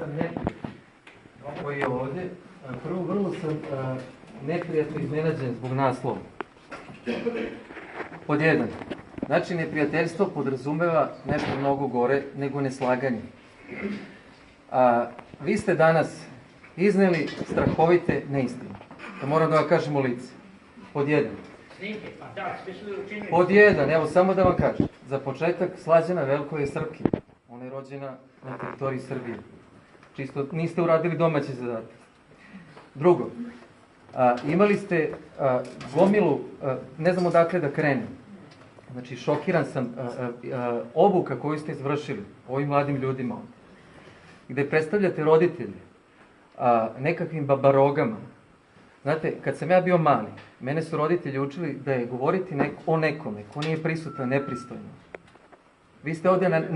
sam neprijatelj koji je ovdje. Vrlo sam neprijatno iznenađen zbog naslova. Pod jedan. Znači, neprijateljstvo podrazumeva nešto mnogo gore nego neslaganje. Vi ste danas izneli strahovite neistine. To moram da vam kažem u lice. Pod jedan. Pod jedan, evo samo da vam kažem. Za početak, Slađana Velko je Srpkinja. Ona je rođena na teritoriji Srbije. Čisto niste uradili domaći zadatak. Drugo, imali ste gomilu, ne znam odakle da krenem. Znači, šokiran sam obuka koju ste izvršili ovim mladim ljudima ovdje, gde predstavljate roditelje nekakvim babarogama. Znate, kad sam ja bio mali, mene su roditelji učili da je govoriti o nekome ko nije prisutan nepristojno. Vi ste ovdje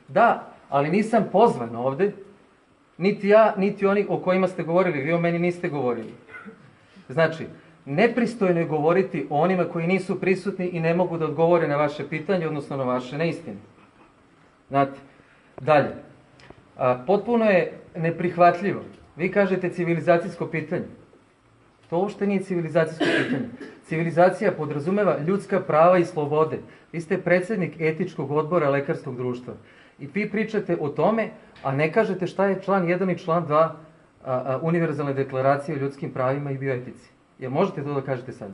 Da, ali nisam pozvan ovdje, niti ja, niti oni o kojima ste govorili, vi o meni niste govorili. Znači, nepristojno je govoriti o onima koji nisu prisutni i ne mogu da odgovore na vaše pitanje, odnosno na vaše neistine. Znate, dalje. Potpuno je neprihvatljivo. Vi kažete civilizacijsko pitanje. To uopšte nije civilizacijsko pitanje. Civilizacija podrazumeva ljudska prava i slobode. Vi ste predsjednik etičkog odbora lekarskog društva. I vi pričate o tome, a ne kažete šta je član 1 i član 2 Univerzalne deklaracije o ljudskim pravima i bioetici. Jel možete to da kažete sada?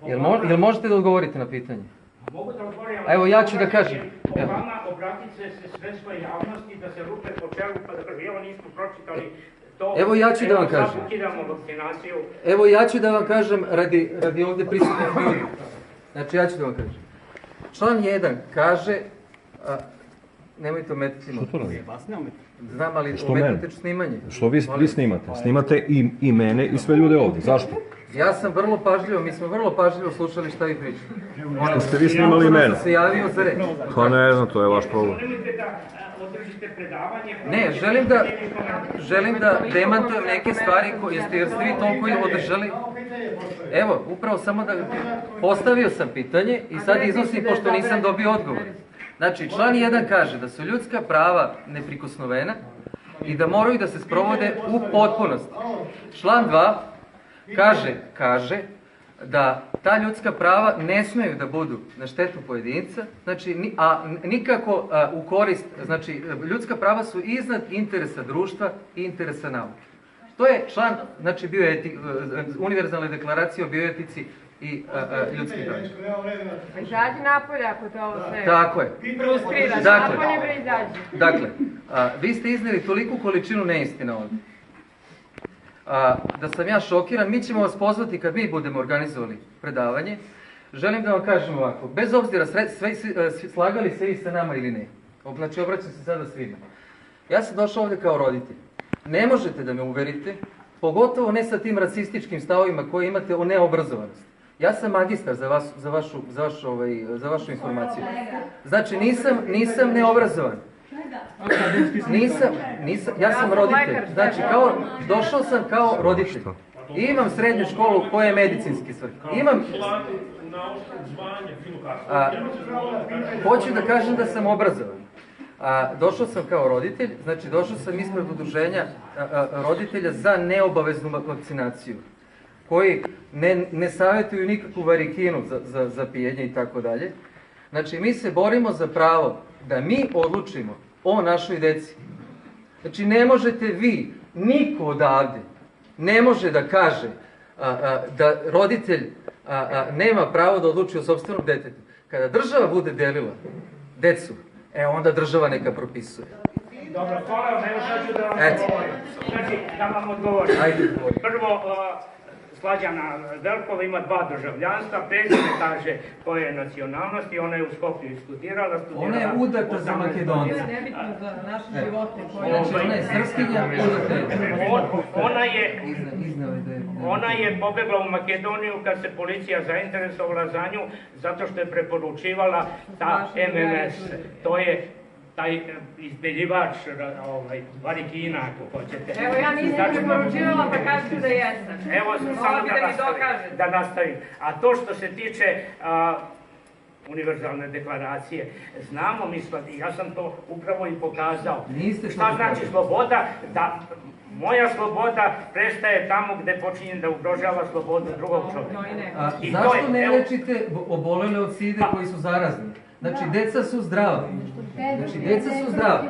Jel možete da odgovorite na pitanje? Mogu da odgovorim, evo ja ću da kažem. Po vama obratite se sredstva javnosti da se rupe po čelu pa da kažu, evo nismo pročitali to. Evo ja ću da vam kažem. Sad ukidamo vakcinaciju. Evo ja ću da vam kažem radi ovdje prisutnih ljudi. Znači ja ću da vam kažem. Član 1 kaže, nemojte ometiti Što to radi? Znam, ali ometate snimanje. Što vi snimate? Snimate i mene i sve ljude ovdje. Zašto? Ja sam vrlo pažljivo, mi smo vrlo pažljivo slušali šta vi pričate. Ste vi snimali i mene? Se javio za reč. Pa ne znam, to je vaš problem. Održite predavanje. Ne, želim da demantujem neke stvari jer ste vi toliko održali. Evo, upravo samo da postavio sam pitanje i sad iznosim pošto nisam dobio odgovor. Znači, član 1 kaže da su ljudska prava neprikosnovena i da moraju da se sprovode u potpunosti. Član 2 kaže da ta ljudska prava ne smeju da budu na štetu pojedinca, znači, a nikako u korist, znači, ljudska prava su iznad interesa društva i interesa nauke. To je član, znači, Univerzalne deklaracije o bioetici i ljudskim pravima. Izađi napolje ako te ovo sve tako je. frustrira. Napolje bre izađi. Dakle, vi ste izneli toliku količinu neistina ovdje. Da sam ja šokiran, mi ćemo vas pozvati kad mi budemo organizovali predavanje. Želim da vam kažem ovako, bez obzira slagali se vi sa nama ili ne, znači obraćam se sada svima. Ja sam došao ovdje kao roditelj. Ne možete da me uverite, pogotovo ne sa tim rasističkim stavovima koje imate o neobrazovanosti. Ja sam magistar za vašu informaciju. Znači nisam neobrazovan. Ja sam roditelj. Znači došao sam kao roditelj. Imam srednju školu koja je medicinski svrh. Hoću da kažem da sam obrazovan. Došao sam kao roditelj, znači došao sam ispred udruženja roditelja za neobaveznu vakcinaciju, koji ne savjetuju nikakvu varikinu za pijenje i tako dalje. Znači mi se borimo za pravo da mi odlučimo o našoj deci. Znači ne možete vi, niko odavde, ne može da kaže da roditelj nema pravo da odluči o sopstvenom detetu. Kada država bude delila decu, onda država neka propisuje. Dobro, hvala vam, evo sad ću da vam odgovorim. Znači, da vam odgovorim. Prvo, Slađana Velkova ima 2 državljanstva, prezime kaže koje je nacionalnosti, ona je u Skoplju studirala. Ona je udata za Makedonce. To je nebitno za naše živote. Ona je srpskinja, Ona je pobegla u Makedoniju kad se policija zainteresovala za nju, zato što je preporučivala ta MMS. To je taj izdeljivač varikina, ako hoćete. Evo, ja nisam preporučivala, pa kažete da jesam. Evo, samo da nastavim. A to što se tiče univerzalne deklaracije. Znamo mi, ja sam to upravo i pokazao. Niste Šta to znači pokazali. sloboda? Da moja sloboda prestaje tamo gde počinje da ugrožava slobodu drugog čovjeka. I to Zašto je, ne evo, lečite obolele od side koji su zarazni? Znači, deca su zdrava. Znači, deca su zdrava.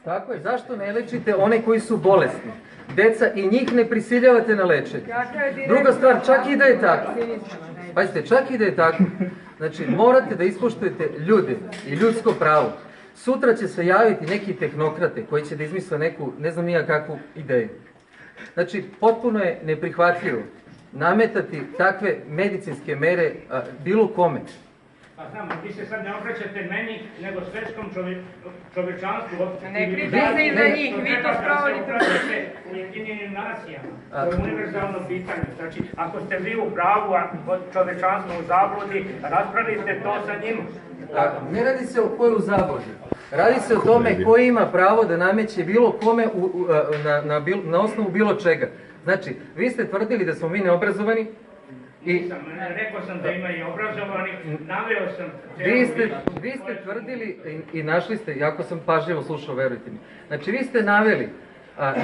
Tako je, zašto ne lečite one koji su bolesni? Deca i njih ne prisiljavate na lečenje. Druga stvar, čak i da je tako. Pazite, čak i da je tako. Znači, morate da ispoštujete ljude i ljudsko pravo. Sutra će se javiti neki tehnokrate koji će da izmisle neku, ne znam nija kakvu ideju. Znači, potpuno je neprihvatljivo nametati takve medicinske mere bilo kome. Pa znam, vi se sad ne obraćate meni, nego svetskom čovečanstvu. Ne pričate i za njih, vi to sprovodite. U Ujedinjenim nacijama. To je univerzalno pitanje. Znači, ako ste vi u pravu, a čovečanstvo u zabludi, raspravite to sa njim. Ne radi se o kojoj u zabludi. Radi se o tome ko ima pravo da nameće bilo kome na osnovu bilo čega. Znači, vi ste tvrdili da smo mi neobrazovani. Rekao sam da ima i obrazovani, naveo sam... Vi ste tvrdili i našli ste, jako sam pažljivo slušao, verujte mi. Znači, vi ste naveli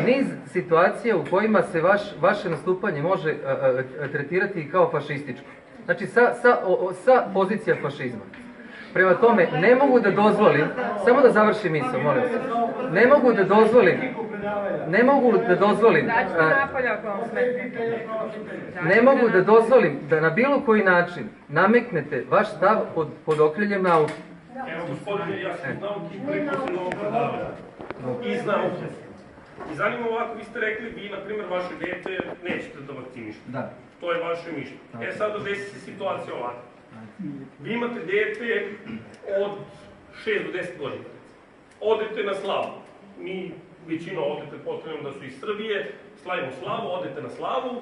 niz situacija u kojima se vaše nastupanje može tretirati kao fašističko. Znači, sa pozicija fašizma. Prema tome, ne mogu da dozvolim, samo da završim misao, molim vas. Ne mogu da dozvolim da na bilo koji način nameknete vaš stav pod okriljem nauke. Evo, gospodine, ja sam nauki koji posle novog predavanja. Iz nauke. I zanima ovako, vi ste rekli, vi, na primjer, vaše dete nećete da vakcinišete. Da. To je vaše mišljenje. Sada desi se situacija ovako. Vi imate dete od 6 do 10 godina. Odete na slavu. Mi, većina odete, potrebno da su iz Srbije, slavimo slavu, odete na slavu.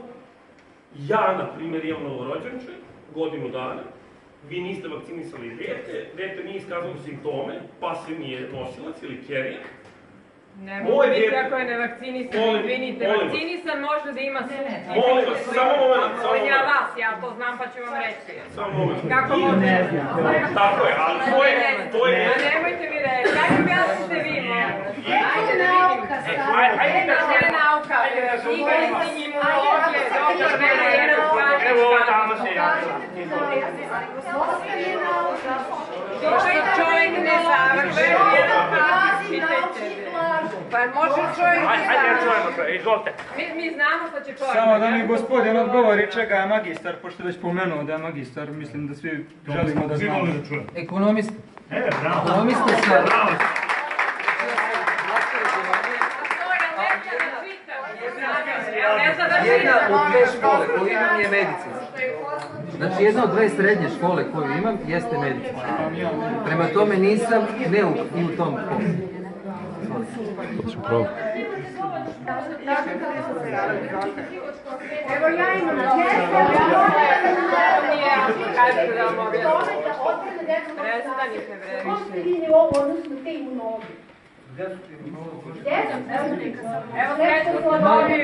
Ja, na primjer, imam novorođenče, godinu dana. Vi niste vakcinisali dete nije iskazalo simptome, pa se nije nosilac ili kerija. Ne može biti ako je nevakcinisan, izvinite, vakcinisan može da ima sve. Molim vas, samo moment. On ja vas, ja to znam pa ću vam reći. Samo moment. Kako može? Tako je, ali to je... Nemojte mi reći, kako objasnite vi, molim? Ajde nauka, stara. Ajde nauka, knjiga iz imunologije, doktor Vera Jerošanić. Evo ovo tamo se javlja. To što čovjek ne završi, pa može čovjek ne Ajde, čujemo, izvolite. Mi znamo što će čovjek. Samo da mi gospodin odgovori čega je magistar, pošto je već pomenuo da je magistar, mislim da svi želimo da znamo. Ekonomista. Ekonomista sa... Jedna od dve škole koju imam je medicinska. Znači, jedna od dve srednje škole koju imam jeste medicinska. Prema tome nisam neuk i u tom poslu. Evo ja imam Kažete da vam objasnim. Prestanite bre. Ko ste vi u odnosu na te imunologije? Evo kreću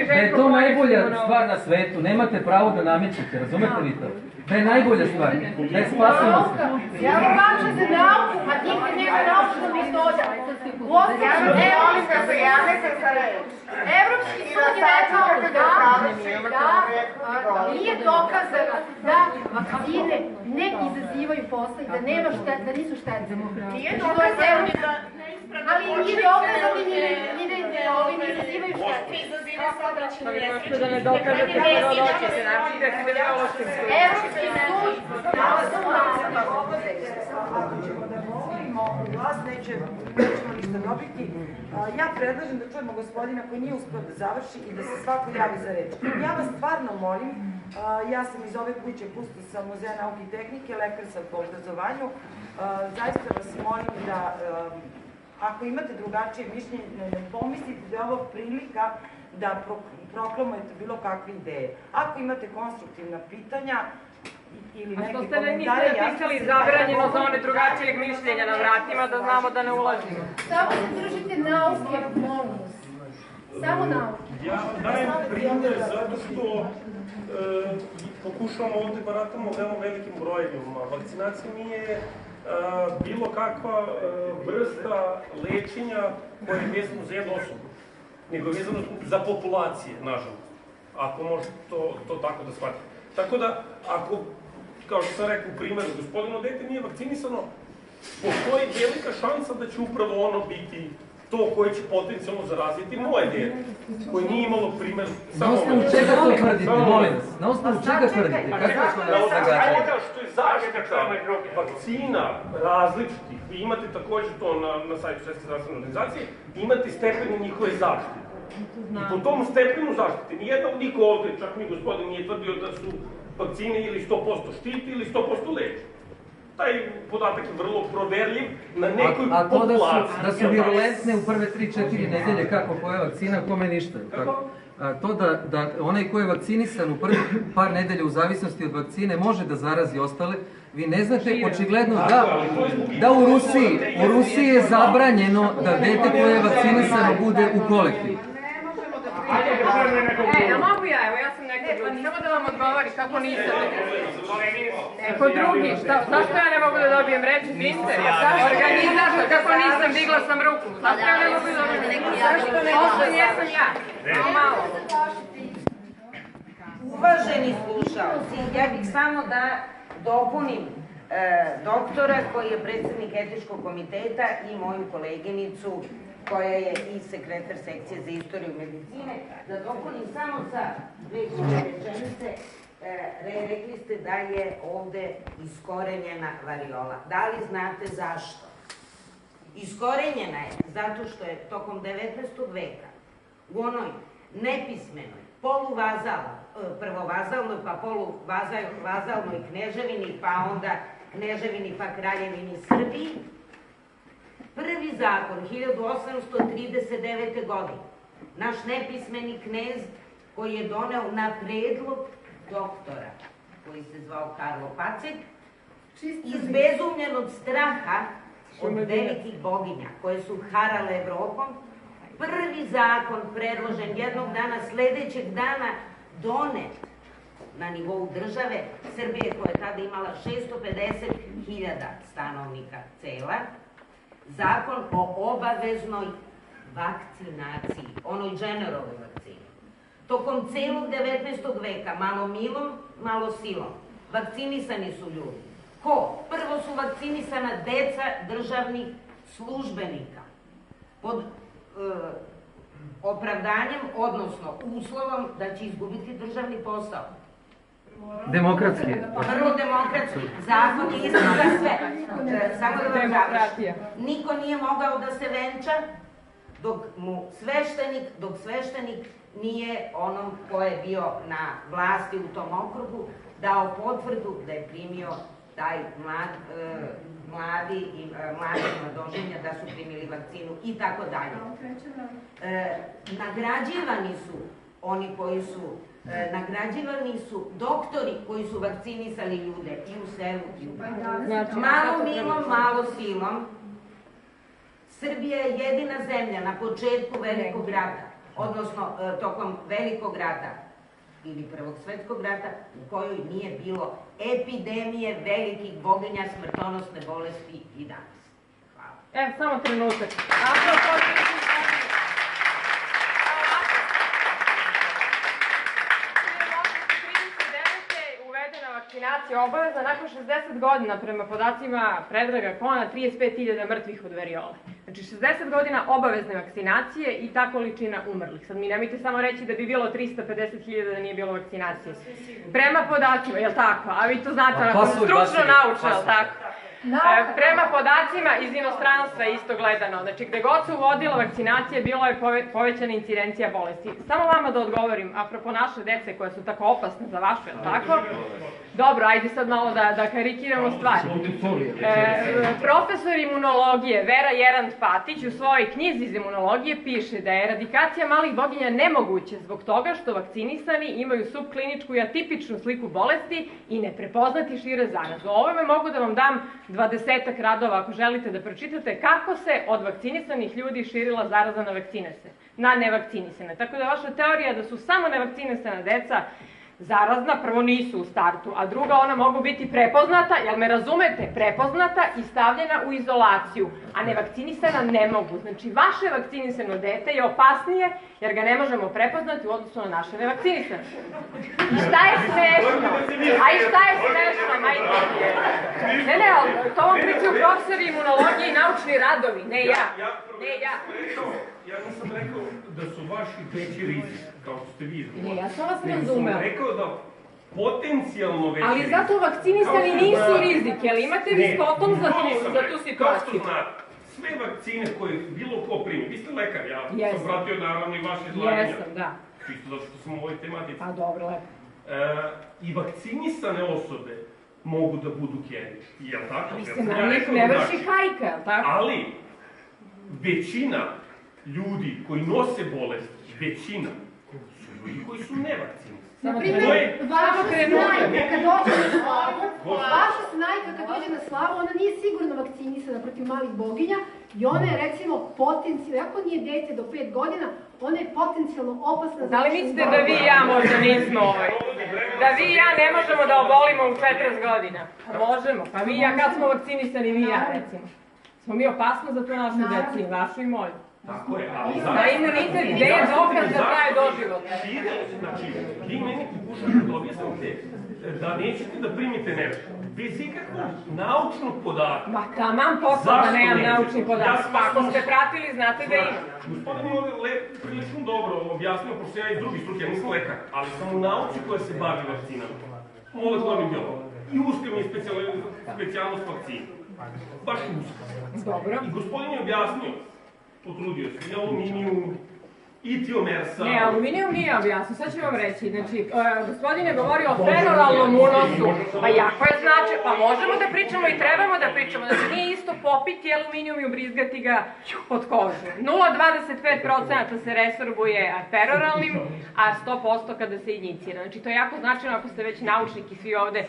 Da je to najbolja stvar na svetu, nemate pravo da namećete, razumete li to? Da je najbolja stvar, da je spasimo se. Ja vam kažem za nauku, a nigde nema naučna metoda. Evropski sud je rekao da nije dokazano da vakcine ne izazivaju posledice, da nema štete, da nisu štetne. Nije dokazano. Ali nije dokazano ni da ovi ne izazivaju štete. da ne dokažete da hoćete, znači da se biološkim studijom. Evropski sud Ako ćemo da govorimo o glas, nećemo ništa dobiti. Ja predlažem da čujemo gospodina koji nije uspio da završi i da se svako javi za reč. Ja vas stvarno molim, ja sam iz ove kuće kustosa Muzeja nauke i tehnike, lekar sam po obrazovanju, zaista vas molim da ako imate drugačije mišljenje, ne pomislite da je ovo prilika da proklamujete bilo kakve ideje. Ako imate konstruktivna pitanja, a što ste ne niste napisali zabranjeno za one drugačijeg mišljenja na vratima, da znamo da ne ulazimo? Samo se držite nauke, molim vas. Samo nauke. Ja dajem primjer zato što pokušavamo ovde baratamo veoma velikim brojevima. Vakcinacija nije bilo kakva vrsta lečenja koja je vezana za jednu osobu, nego je vezana za populacije, nažalost. Ako možete to tako da shvatite. Tako da, ako, kao što sam rekao u primjeru, gospodino dete nije vakcinisano, postoji velika šansa da će upravo ono biti to koje će potencijalno zaraziti moje dete, koje nije imalo primjer samo... Na osnovu čega to tvrdite, molim vas? Na osnovu čega tvrdite? Na osnovu toga što je zaštita vakcina različitih, vi imate također to na sajtu Svetske zdravstvene organizacije, imate stepene njihove zaštite. I po tom stepenu zaštite, niko ovde, čak ni gospodin, nije tvrdio da su vakcine ili 100% štiti ili 100% leče. Taj podatak je vrlo proverljiv na nekoj populaciji. A to da su virulentne u prve 3-4 nedelje, kako koja vakcina, kome ništa. To da onaj ko je vakcinisan u prvih par nedelja u zavisnosti od vakcine može da zarazi ostale, vi ne znate očigledno da u Rusiji je zabranjeno da dete koje je vakcinisano bude u kolektivu. A mogu ja, evo ja sam neko drugi, samo da vam odgovori kako nisam. Neko drugi, zašto ja ne mogu da dobijem reč, niste? Organizator, kako nisam, digla sam ruku. Zašto ja ne mogu da dobijem reč? Zašto jesam ja? Malo. Uvaženi slušalci, ja bih samo da dopunim doktora koji je predsjednik etičkog komiteta i moju koleginicu koja je i sekretar sekcije za istoriju medicine, da dopunim samo sa 2 rečenice. Rekli ste da je ovde iskorenjena variola. Da li znate zašto? Iskorenjena je zato što je tokom 19. veka u onoj nepismenoj, prvovazalnoj pa poluvazalnoj kneževini, pa onda kneževini pa kraljevini Srbiji, prvi zakon 1839. godine, naš nepismeni knez koji je doneo na predlog doktora, koji se zvao Karlo Pacek, iz bezumljenog straha od velikih boginja koje su harale Evropom, prvi zakon predložen jednog dana, sledećeg dana donet na nivou države Srbije koja je tada imala 650.000 stanovnika cela, zakon o obaveznoj vakcinaciji, onoj Jennerovoj vakcini. Tokom celog 19. veka, malo milom, malo silom, vakcinisani su ljudi. Ko? Prvo su vakcinisana deca državnih službenika pod opravdanjem, odnosno uslovom da će izgubiti državni posao. Demokratski. Prvo demokratski. Zakon je isto za sve. Samo da vam završim. Niko nije mogao da se venča dok sveštenik nije onom ko je bio na vlasti u tom okrugu dao potvrdu da je primio taj mladi mladoženja da su primili vakcinu i tako dalje. Nagrađivani su oni koji su, nagrađivani su doktori koji su vakcinisali ljude i u selu i u gradu. Malo milom, malo silom, Srbija je jedina zemlja na početku Velikog rata, odnosno tokom Velikog rata ili Prvog svetskog rata, u kojoj nije bilo epidemije velikih boginja smrtonosne bolesti i danas. Hvala. Evo, samo trenutak. Vakcinacija obavezna nakon 60 godina prema podacima Predraga Kona 35.000 mrtvih od variole. Znači 60 godina obavezne vakcinacije i ta količina umrlih. Sad mi nemojte samo reći da bi bilo 350.000 da nije bilo vakcinacije. Prema podacima, je li tako? A vi to znate, stručno naučno, je li tako? Prema podacima iz inostranstva isto gledano, znači gde god se uvodila vakcinacija bilo je povećana incidencija bolesti. Samo vama da odgovorim, apropo naše dece koja su tako opasne za vašu, je li tako? Dobro, ajde sad malo da karikiramo stvari. Profesor imunologije Vera Jerand-Patić u svojoj knjizi iz imunologije piše da je eradikacija malih boginja nemoguća zbog toga što vakcinisani imaju subkliničku i atipičnu sliku bolesti i neprepoznati šire zarazu. O ovome mogu da vam dam 20-ak radova ako želite da pročitate kako se od vakcinisanih ljudi širila zaraza na nevakcinisane. Tako da vaša teorija da su samo nevakcinisana deca zarazna, prvo nisu u startu, a druga ona mogu biti prepoznata, jel me razumete, prepoznata i stavljena u izolaciju, a nevakcinisana ne mogu. Znači, vaše vakcinisano dete je opasnije jer ga ne možemo prepoznati u odnosu na naše nevakcinisane. I šta je smešno? A i šta je smešno, majke? Ne, ali to vam pričaju profesori imunologije i naučni radovi, ne ja. Ne ja. Ja nisam rekao da su vaši veći rizik, kao što ste vi izgovorili. Ne, ja sam vas razumela. Sam rekao da potencijalno veći rizik. Ali zato vakcinisani nisu rizik, jel imate vi skotom za tu situaciju? Kao što znate, sve vakcine koje bilo ko primi, vi ste lekar, ja sam pratio naravno i vaše izlaganja. Jesam, da. Čisto zato što sam u ovoj tematici. A dobro, lepo. I vakcinisane osobe mogu da budu carrier, jel tako? Ali se na njih ne vrši hajka, jel tako? Ali, većina ljudi koji nose bolest, većina, su ljudi koji su nevakcinisani. Na primjer, vaša snajka kad dođe na slavu, ona nije sigurno vakcinisana protiv malih boginja i ona je recimo potencijalno, ako nije dete do 5 godina, ona je potencijalno opasna. Da li mislite da vi i ja možda nismo da vi i ja ne možemo da obolimo u 40 godina? Pa možemo, pa vi i ja kad smo vakcinisani, vi i ja recimo. Smo mi opasno za to našu djeci, vašu i moju. Tako je, ali da imunitet, gde je dokaz da traje doživotno? Znači, vi meni pokušate da objasnite da nećete da primite nešto, bez ikakvog naučnog podatka. Ma taman posao da nemam naučni podatak, pa ako ste pratili, znate da ima. Gospodin je prilično dobro objasnio, pošto ja iz drugih struke, ja nisam lekar, ali sam u nauci koja se bavi vakcinama, molekularnim biologom, i uska mi je specijalnost vakcina. Baš uska. Dobro. I gospodin je objasnio, potrudio se, i aluminijum, i tiomersa. Ne, aluminijum nije objasnio, sad ću vam reći. Znači, gospodin je govorio o fenoralnom unosu, pa jako je znači, pa možemo da pričamo i trebamo da pričamo. Znači, nije isto popiti aluminijum i ubrizgati ga pod kožu. 0,25% se resorbuje feroralnim, a 100% kada se injicira. Znači, to je jako značajno ako ste već naučnik i svi ovde,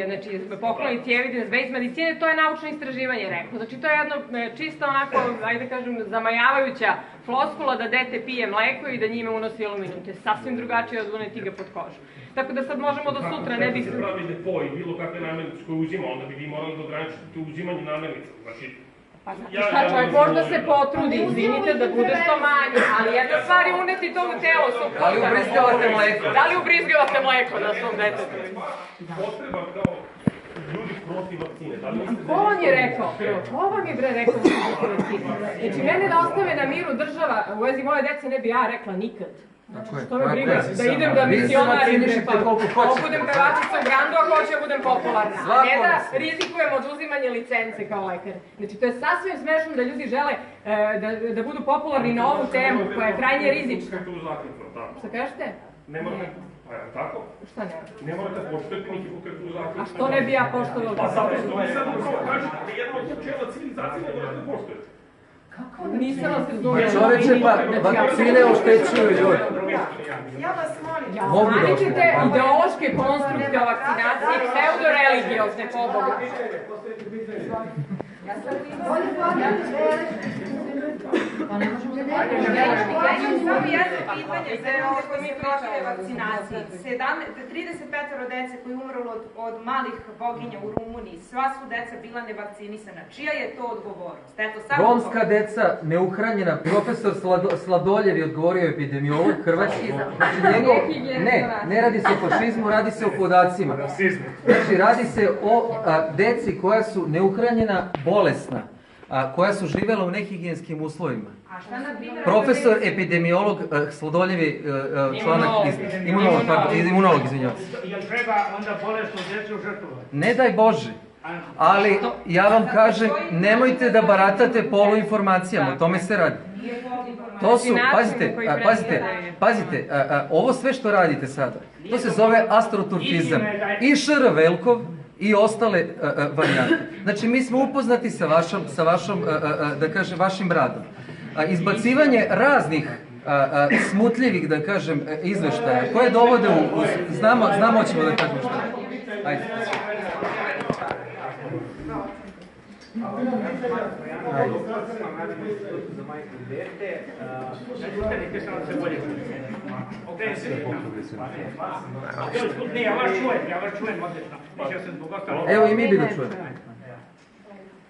znači, poklonici evidence-based medicine, to je naučno istraživanje, rekao. Znači, to je jedno čisto onako, ajde kažem, zamajavajuća floskula da dete pije mleko i da njime unosi aluminijum. To je sasvim drugačije od uneti ga pod kožu. Tako da sad možemo do sutra, ne bih... Ako se pravi depo i bilo kakve namirnice koje uzima, onda bi vi morali da ograničite uzimanje namirnica. Znači, pa znači šta, čovjek možda se potrudi, izvinite, da bude što manje, ali jedna stvar je uneti to u telo svog puta. Da li ubrizgavate mleko? Da li ubrizgavate mleko na svom detetu? Potreba kao ljudi protiv vakcine. Ko vam je rekao? Ko vam je bre rekao da su protiv vakcine? Znači, mene da ostave na miru država, u vezi moje dece ne bi ja rekla nikad. Što me briga? Da idem da misionarim, pa budem pevačica u Grandu, ako hoće da budem popularna. A ne da rizikujem oduzimanje licence kao lekar. Znači, to je sasvim smešno da ljudi žele da budu popularni na ovu temu, koja je krajnje rizična. Šta kažete? Ne morate, tako? Šta ne? Ne morate poštovati ni Hipokratovu zakletvu. A što ne bi ja poštovala? Pa zato što vi sad upravo kažete da jedno od načela civilizacije ne morate poštovati. Nisam vas razumela. Čoveče, pa vakcine oštećuju ljudi. Ja vas molim. Manite ideološke konstrukte o vakcinaciji, pseudo-religiozne pobogu. Pa ne možemo da imam samo jedno pitanje za ovo koji mi prošle vakcinacije. 35 dece koji umrlo od malih boginja u Rumuniji, sva su deca bila nevakcinisana. Čija je to odgovornost? Eto, samo Romska deca neuhranjena, profesor Sladoljev je odgovorio epidemiolog hrvatski. Znači ne radi se o fašizmu, radi se o podacima. Znači radi se o deci koja su neuhranjena, bolesna, koja su živjela u nehigijenskim uslovima. Profesor epidemiolog Sladoljev je članak imunolog, izvinjavam se. Jel treba onda bolesnu djecu žrtvovati? Ne daj Bože, ali ja vam kažem, nemojte da baratate poluinformacijama, o tome se radi. To su, pazite, ovo sve što radite sada, to se zove astroturfizam. I Š.R. Veljkov i ostale varijante. Znači, mi smo upoznati sa vašom, da kažem, vašim radom. Izbacivanje raznih smutljivih, da kažem, izveštaja, koje dovode u... Znamo ćemo da kažemo što. Ajde. za majku i dete. Stanite samo se bolje. Okrenite se. Ne, ja vas čujem odlično. Mislio sam zbog ostalo. Evo i mi bi da čujemo.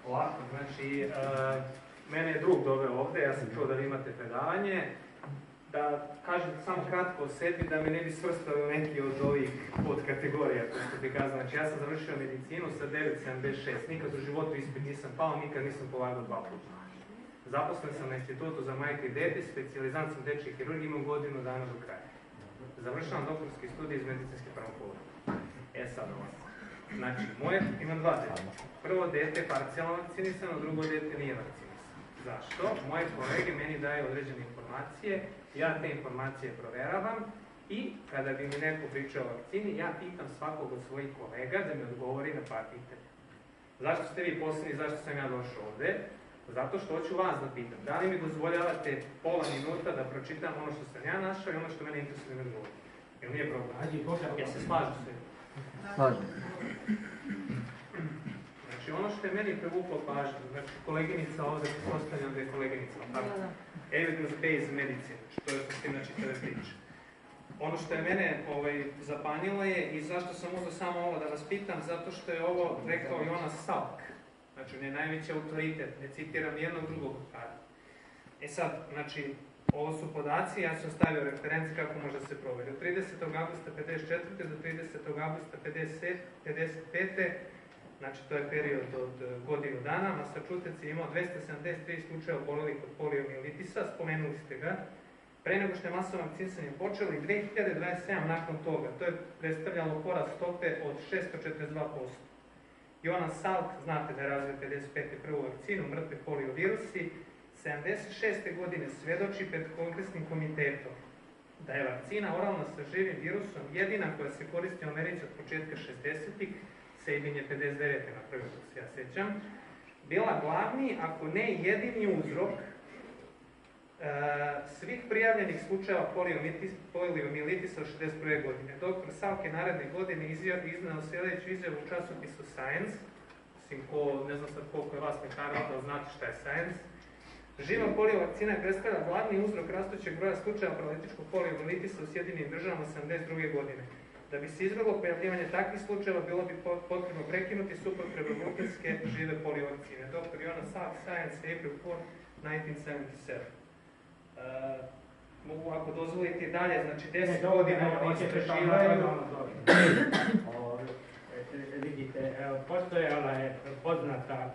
Ovako, znači, mene je drug doveo ovde, ja sam čuo da vi imate predavanje. Da kažem samo kratko o sebi, da me ne bi svrstali u neki od ovih podkategorija koje ste prikazali. Znači, ja sam završio medicinu sa 9,76. Nikad u životu ispit nisam pao, nikad nisam polagao 2 puta. Zaposlen sam na institutu za majke i dete, specijalizant sam dečje hirurgije, imam godinu dana do kraja. Završavam doktorski studij iz medicinske farmakologije. Sad ovako. Znači, imam 2 dete. Prvo dete je parcijalno vakcinisano, drugo dete nije vakcinisano. Zašto? Moje kolege meni daju određene informacije, ja te informacije proveravam i kada bi mi neko pričao o vakcini, ja pitam svakog od svojih kolega da mi odgovori na par pitanja. Zašto ste vi posljedni, zašto sam ja došao ovde? Zato što hoću vas da pitam. Da li mi dozvoljavate pola minuta da pročitam ono što sam ja našao i ono što mene interesuje da mi odgovori? Jel nije problem? Ja se slažu sve. Slažem. Znači, ono što je meni privuklo pažnju, znači koleginica ovde, postavljam da je koleginica, evidence-based medicine, što je suština čitave priče. Ono što je mene zapanjilo je i zašto sam uzeo samo ovo da vas pitam, zato što je ovo rekao Jonas Salk. Znači, on je najveći autoritet, ne citiram nijednog drugog autora. Sad, znači, ovo su podaci, ja sam stavio referenci kako može se proveri. Od 30. augusta 54. do 30. augusta 55. Znači, to je period od godinu dana. Massachusetts je imao 273 slučaja obolelih od poliomijelitisa, spomenuli ste ga. Pre nego što je masovno vakcinisanje počelo i 2027 nakon toga. To je predstavljalo porast stope od 642%. Jonas Salk, znate da je razvio 55. prvu vakcinu, mrtve poliovirusi, 76. godine svedoči pred kongresnim komitetom da je vakcina oralna sa živim virusom jedina koja se koristi u Americi od početka 60-ih, Sabin je 59. napravio, kako se ja sećam, bila glavni, ako ne jedini uzrok svih prijavljenih slučajeva poliomijelitisa od 61. godine. Dr. Salk je naredne godine iznao sljedeću izjavu u časopisu Science, osim ne znam sad koliko je vas nekara, da znate šta je Science. Živa poliovakcina je predstavlja glavni uzrok rastućeg broja slučaja paralitičkog poliomijelitisa u Sjedinim državama 72. godine. Da bi se izbjeglo pojavljivanje takvih slučajeva, bilo bi potrebno prekinuti supotrebu rutinske žive poliovakcine. Dr. Jonas Salk, Science, April 4, 1977. Mogu ako dozvoliti dalje, znači 10 godina oni istraživaju. Vidite, postojala je poznata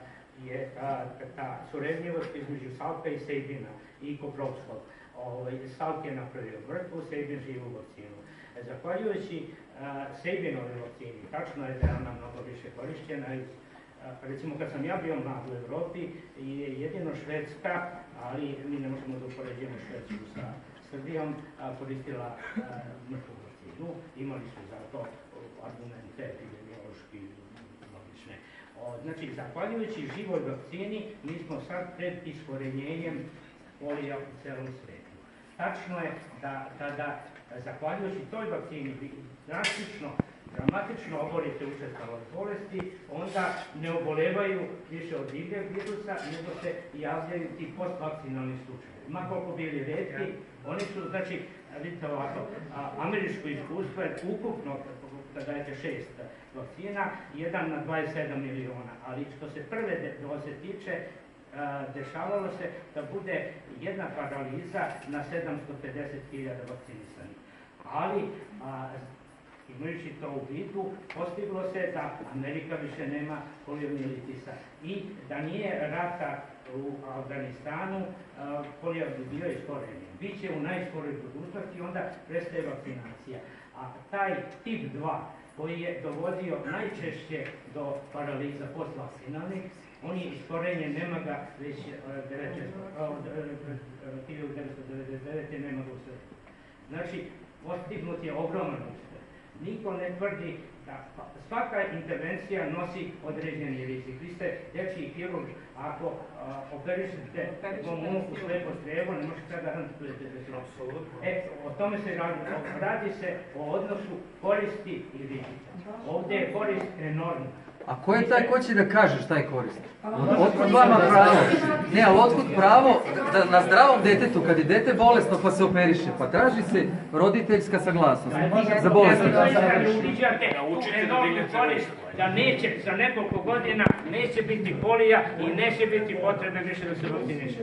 ta surednjivost između Salka i Sabina i Koprovskog. Salk je napravio mrtvu, Sabin živu vakcinu. Zahvaljujući Sabinove vakcini, tačno je da je ona mnogo više korišćena. Recimo, kad sam ja bio mlad u Evropi, je jedino Švedska, ali mi ne možemo da upoređujemo Švedsku sa Srbijom, koristila mrtvu vakcinu. Imali su za to argumente epidemiološki logične. Znači, zahvaljujući živoj vakcini, mi smo sad pred iskorenjenjem polija u celom svetu. Tačno je da kada, zahvaljujući toj vakcini, dramatično oborite učestale bolesti, onda ne obolevaju više od divljeg virusa, nego se javljaju ti postvakcinalni slučajevi. Ma koliko bili retki, oni su, znači, vidite ovako, američko iskustvo je ukupno, da dajete 6 vakcina, 1 na 27 miliona, ali što se prve doze tiče, dešavalo se da bude jedna paraliza na 750.000 vakcinisanih. Ali, imajući to u vidu, postiglo se da Amerika više nema poliomijelitisa i da nije rata u Afganistanu, polio bi bio iskorenjen. Biće u najskoroj budućnosti i onda prestaje vakcinacija. A taj tip 2, koji je dovodio najčešće do paraliza postvakcinalnih, on je iskorenjen, nema ga već 1999. nema ga u Srbiji. Znači, postignut je ogroman uspeh. Niko ne tvrdi da svaka intervencija nosi određeni rizik. Vi ste dečiji hirurg, ako operišete gomuku slepo strevo, ne možete sada garantujete da se o tome se radi. Radi se o odnosu koristi i rizika. Ovdje je korist enormna. A ko je taj ko će da kaže šta je korist? Otkud vama pravo? Ne, ali otkud pravo da na zdravom detetu, kad je dete bolesno pa se operiše, pa traži se roditeljska saglasnost za bolesnika. Da neće, za nekoliko godina neće biti polija i neće biti potrebe više da se vakciniše.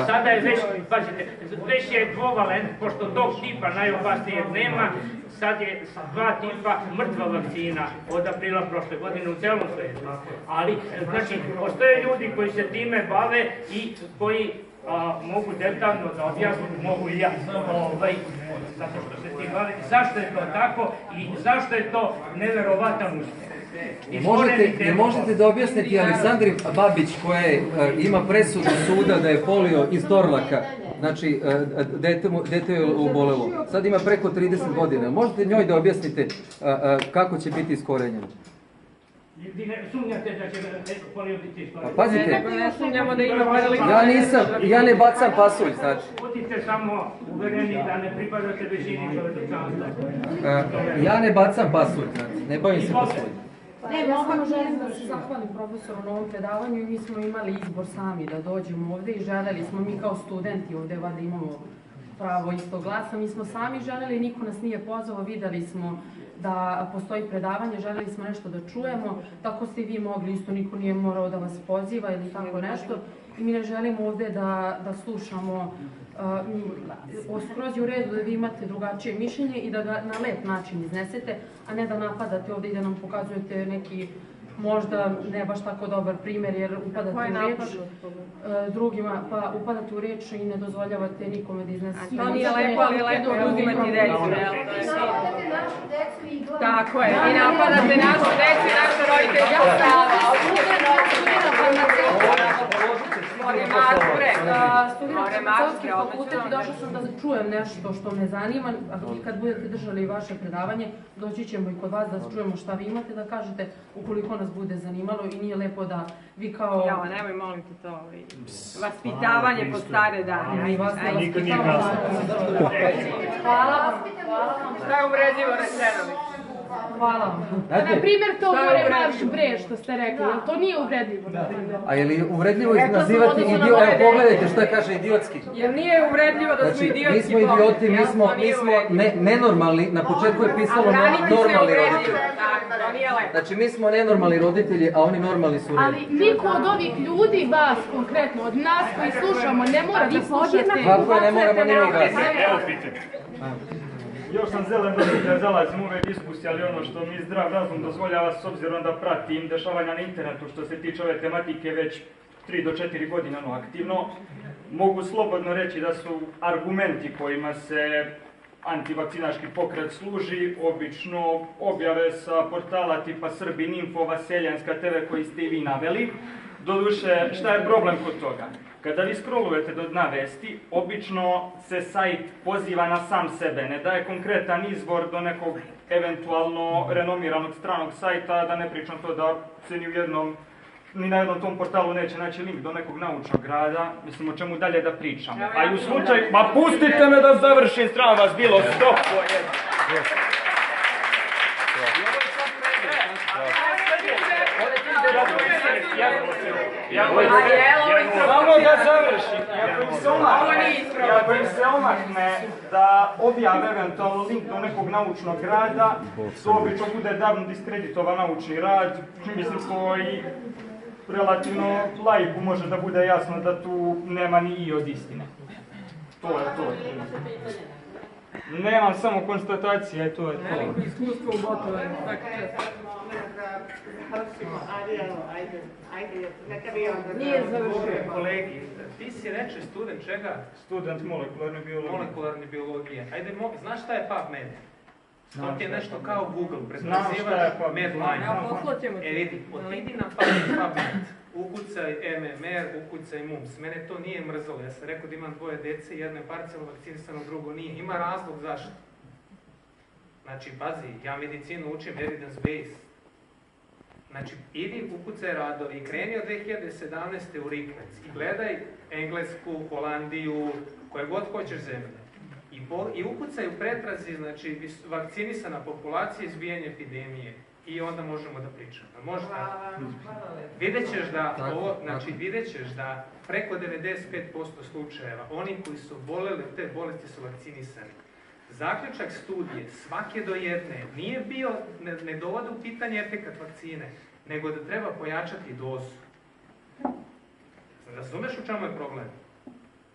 Sada je već, pazite, već je dvovalent, pošto tog tipa najopasnijeg nema, sad je 2 tipa mrtva vakcina od aprila prošle godine u celom svijetu. Ali, znači, postoje ljudi koji se time bave i koji mogu detaljno da objasnim, mogu i ja, zato što se tim bavim, zašto je to tako i zašto je to neverovatan uspjeh. Ne možete da objasniti Aleksandri Babić koja ima presudu suda da je polio iz Torlaka, znači dete je obolelo, sad ima preko 30 godina. Možete njoj da objasnite kako će biti iskorenjeno? Vi ne sumnjate da će polio biti iskorenjeno? Pa pazite, da ja ne bacam pasulj, znači. Budite samo uvereni da ne pripadate većini čovječanstva. Ja ne bacam pasulj, znači, ne bavim se pasulj. Ne, mogu želim da se zahvalim profesoru na ovom predavanju i mi smo imali izbor sami da dođemo ovde i želeli smo mi kao studenti ovde da imamo pravo isto glasa. Mi smo sami želeli, niko nas nije pozvao, videli smo da postoji predavanje, želeli smo nešto da čujemo, tako ste i vi mogli, isto niko nije morao da vas poziva ili tako nešto. I mi ne želimo ovde da slušamo skroz je u redu da vi imate drugačije mišljenje i da ga na lep način iznesete, a ne da napadate ovde i da nam pokazujete neki možda ne baš tako dobar primer, jer upadate u reč drugima, pa upadate u reč i ne dozvoljavate nikome da iznese svoje. To nije lepo, ali je lepo oduzimati decu. Tako je, i napadate našu decu i naše roditelje. Studiram Filozofski fakultet i došla sam da čujem nešto što me zanima, a vi kad budete držali vaše predavanje, doći ćemo i kod vas da čujemo šta vi imate da kažete ukoliko nas bude zanimalo i nije lepo da vi kao... Jao, nemoj molim te to, vaspitavanje po stare dane. Nikad nije kasno. Hvala vam. Šta je uvredljivo rečeno? Hvala vam. Na primjer to gore marš bre što ste rekli, jel to nije uvredljivo? A je li uvredljivo nazivati idiot? Evo pogledajte šta kaže idiotski. Jer nije uvredljivo da smo idiotski. Mi smo idioti, mi smo nenormalni, na početku je pisalo normalni roditelji. Znači mi smo nenormalni roditelji, a oni normalni su Ali niko od ovih ljudi, vas konkretno, od nas koji slušamo, ne mora da slušate. Kako je, ne moramo ni mi vas. Evo pitanje. Još sam zelen da zalazim u ove diskusije, ali ono što mi zdrav razum dozvoljava s obzirom da pratim dešavanja na internetu što se tiče ove tematike već 3 do 4 godine aktivno, mogu slobodno reći da su argumenti kojima se antivakcinaški pokret služi obično objave sa portala tipa Srbin Info, Vaseljanska TV koji ste i vi naveli. Doduše, šta je problem kod toga? Kada vi scrollujete do dna vesti, obično se sajt poziva na sam sebe, ne daje konkretan izvor do nekog eventualno renomiranog stranog sajta, da ne pričam to da se ni na jednom tom portalu neće naći link do nekog naučnog rada, mislim o čemu dalje da pričamo. A i u slučaju, ma pustite me da završim, stran vas bilo, stop! Samo da završim, ako im se omakne da objave eventualno link do nekog naučnog rada, to obično bude davno diskreditovan naučni rad, mislim koji relativno laiku može da bude jasno da tu nema ni i od istine. To je to. Nemam samo konstatacije, to je to. Veliko iskustvo u botovanju, tako često. Ajde, neka bi onda... Nije završio. Kolegi, ti si reče student čega? Student molekularne biologije. Molekularne biologije. Ajde, znaš šta je PubMed? To ti je nešto kao Google, Znam šta je PubMed. Medline. Evo, poslaćemo ti. Vidi, otidi na PubMed, ukucaj MMR, ukucaj MUMS. Mene to nije mrzalo, ja sam rekao da imam 2 dece, jedno je parcijalno vakcinisano, drugo nije. Ima razlog zašto. Znači, pazi, ja medicinu učim evidence based. Znači, idi, ukucaj radovi i kreni od 2017. u rikvec i gledaj Englesku, Holandiju, koje god hoćeš zemlje. I ukucaj u pretrazi, znači, vakcinisana populacija, izbijanje epidemije. i onda možemo da pričamo. Može tako? Vidjet ćeš da ovo, znači vidjet ćeš da preko 95% slučajeva, oni koji su boleli od te bolesti su vakcinisani. Zaključak studije, svake do jedne, nije bio, ne dovode u pitanje efekat vakcine, nego da treba pojačati dozu. Razumeš u čemu je problem?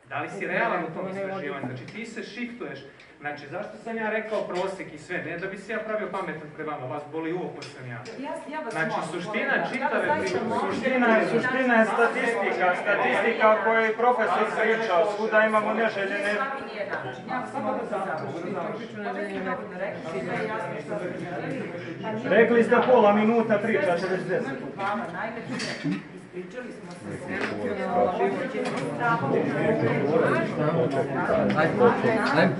Da li si realan u tom istraživanju? Znači ti se šiftuješ. Znači zašto sam ja rekao prosjek i sve? Ne da bi se ja pravio pametan pred vama, vas boli uvo koji sam ja. Znači suština čitave Suština je statistika o kojoj je profesor pričao, svuda imamo neželjene... Rekli ste pola minuta priča, 40. Pričali smo se Ajde.